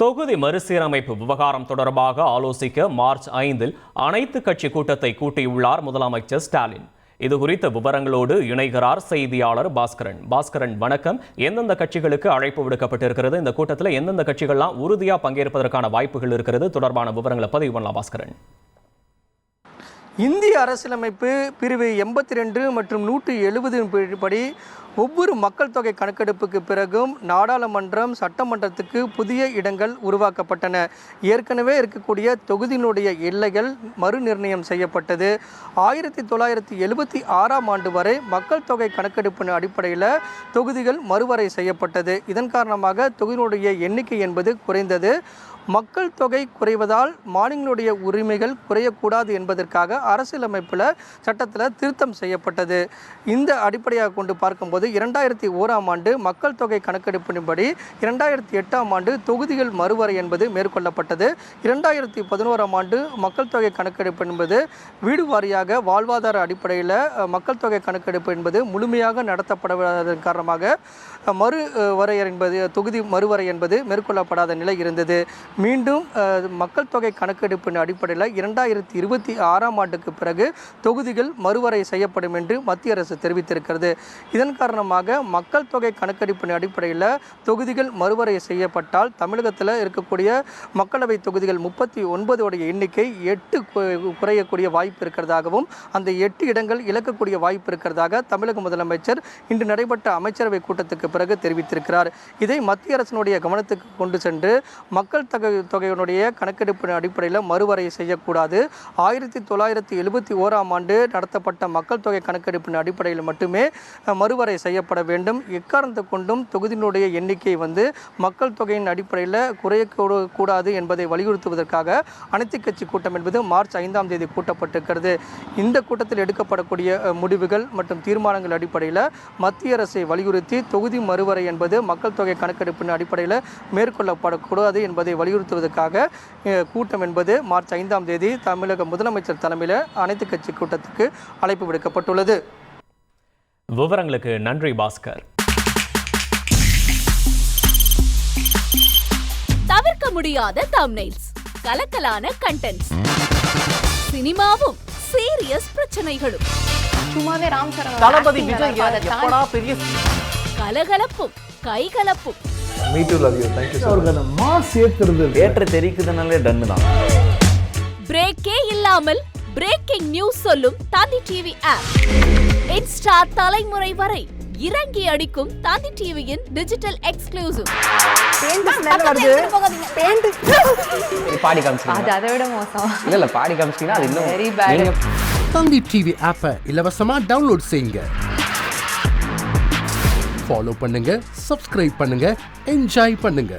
தொகுதி மறுசீரமைப்பு விவகாரம் தொடர்பாக ஆலோசிக்க மார்ச் 5 அனைத்து கட்சி கூட்டத்தை கூட்டியுள்ளார் முதலமைச்சர் ஸ்டாலின். இதுகுறித்த விவரங்களோடு இணைகிறார் செய்தியாளர் பாஸ்கரன். வணக்கம். எந்தெந்த கட்சிகளுக்கு அழைப்பு விடுக்கப்பட்டிருக்கிறது? இந்த கூட்டத்தில் எந்தெந்த கட்சிகள்லாம் உறுதியாக பங்கேற்பதற்கான வாய்ப்புகள் இருக்கிறது? தொடர்பான விவரங்களை பதிவு பண்ணலாம் பாஸ்கரன். இந்திய அரசியலமைப்பு பிரிவு 82 மற்றும் 170 படி ஒவ்வொரு மக்கள் தொகை கணக்கெடுப்புக்கு பிறகும் நாடாளுமன்றம் சட்டமன்றத்துக்கு புதிய இடங்கள் உருவாக்கப்பட்டன. ஏற்கனவே இருக்கக்கூடிய தொகுதியினுடைய எல்லைகள் மறுநிர்ணயம் செய்யப்பட்டது. 1976ஆம் ஆண்டு வரை மக்கள் தொகை கணக்கெடுப்பின் அடிப்படையில் தொகுதிகள் மறுவரை செய்யப்பட்டது. இதன் காரணமாக தொகுதியினுடைய எண்ணிக்கை என்பது குறைந்தது. மக்கள் தொகை குறைவதால் மாநிலங்களுடைய உரிமைகள் குறையக்கூடாது என்பதற்காக அரசியலமைப்பில் சட்டத்தில் திருத்தம் செய்யப்பட்டது. இந்த அடிப்படையாக கொண்டு பார்க்கும்போது 2001ஆம் ஆண்டு மக்கள் தொகை கணக்கெடுப்பின்படி 2008ஆம் ஆண்டு தொகுதிகள் மறுவரை என்பது மேற்கொள்ளப்பட்டது. 2011ஆம் ஆண்டு மக்கள் தொகை கணக்கெடுப்பு என்பது வீடு வாரியாக வாழ்வாதார அடிப்படையில் மக்கள் தொகை கணக்கெடுப்பு என்பது முழுமையாக நடத்தப்படுவதன் காரணமாக தொகுதி மறுவரை என்பது மேற்கொள்ளப்படாத நிலை இருந்தது. மீண்டும் மக்கள் தொகை கணக்கெடுப்பின் அடிப்படையில் 2026ஆம் ஆண்டுக்கு பிறகு தொகுதிகள் மறுவரை செய்யப்படும் என்று மத்திய அரசு தெரிவித்திருக்கிறது. இதன் காரணமாக மக்கள் தொகை கணக்கெடுப்பின் அடிப்படையில் தொகுதிகள் மறுவரை செய்யப்பட்டால் தமிழகத்தில் இருக்கக்கூடிய மக்களவை தொகுதிகள் 39 உடைய எண்ணிக்கை 8 குறையக்கூடிய வாய்ப்பு இருக்கிறதாகவும் அந்த 8 இடங்கள் இழக்கக்கூடிய வாய்ப்பு இருக்கிறதாக தமிழக முதலமைச்சர் இன்று நடைபெற்ற அமைச்சரவை கூட்டத்துக்கு பிறகு தெரிவித்திருக்கிறார். இதை மத்திய அரசினுடைய கவனத்துக்கு கொண்டு சென்று மக்கள் தொகையினுடைய கணக்கெடுப்பின் அடிப்படையில் மறுவரை செய்யக்கூடாது. 1971ஆம் ஆண்டு நடத்தப்பட்ட மக்கள் தொகை கணக்கெடுப்பின் அடிப்படையில் மட்டுமே மறுவரை செய்யப்பட வேண்டும். எக்காரணத்தை கொண்டும் தொகுதியினுடைய எண்ணிக்கை மக்கள் தொகையின் அடிப்படையில் குறையக்கூடாது என்பதை வலியுறுத்துவதற்காக அனைத்து கட்சி கூட்டம் என்பது மார்ச் 5ஆம் தேதி கூட்டப்பட்டிருக்கிறது. இந்த கூட்டத்தில் எடுக்கப்படக்கூடிய முடிவுகள் மற்றும் தீர்மானங்கள் அடிப்படையில் மத்திய அரசை வலியுறுத்தி தொகுதி மறுவரை என்பது மக்கள் தொகை கணக்கெடுப்பின் அடிப்படையில் மேற்கொள்ளப்படக்கூடாது என்பதை வலியுறுத்துவதற்காக கூட்டம் என்பது மார்ச் 5ஆம் தேதி தமிழக முதலமைச்சர் தலைமையில் அனைத்து கட்சி கூட்டத்துக்கு அழைப்பு விடுக்கப்பட்டுள்ளது. விவரங்களுக்கு நன்றி பாஸ்கர். தவிர்க்க முடியாத தம்ப்நெயில்ஸ், கலக்கலான கண்டென்ட்ஸ், சினிமாவும் சீரியஸ் பிரச்சனைகளும், சும்மாவே ராம் சரண் தளபதி விஜய் எப்படா பெரிய கலகலப்பும் கைகலப்பும். Me too love you. Thank you அவர்களை மாஸ் ஏத்துறது ஏற்ற தெரிக்குதுனாலே டன் தான். பிரேக்கே இல்லாமல் பிரேக்கிங் நியூஸ் சொல்லும் தந்தி டிவி ஆப். இன்ஸ்டா தலைமுறை வரை இறங்கி அடிக்கும் தந்தி டிவியின் டிஜிட்டல் எக்ஸ்க்ளூசிவ். பாடி காமிச்சீங்க, அது அதை விட மோசம். இல்ல பாடி காமிச்சீங்கன்னா அது இன்னும் வெரி பேட். தந்தி டிவி ஆப்பை இலவசமா டவுன்லோட் செய்யுங்க. ஃபாலோ பண்ணுங்க, சப்ஸ்கிரைப் பண்ணுங்க, என்ஜாய் பண்ணுங்க.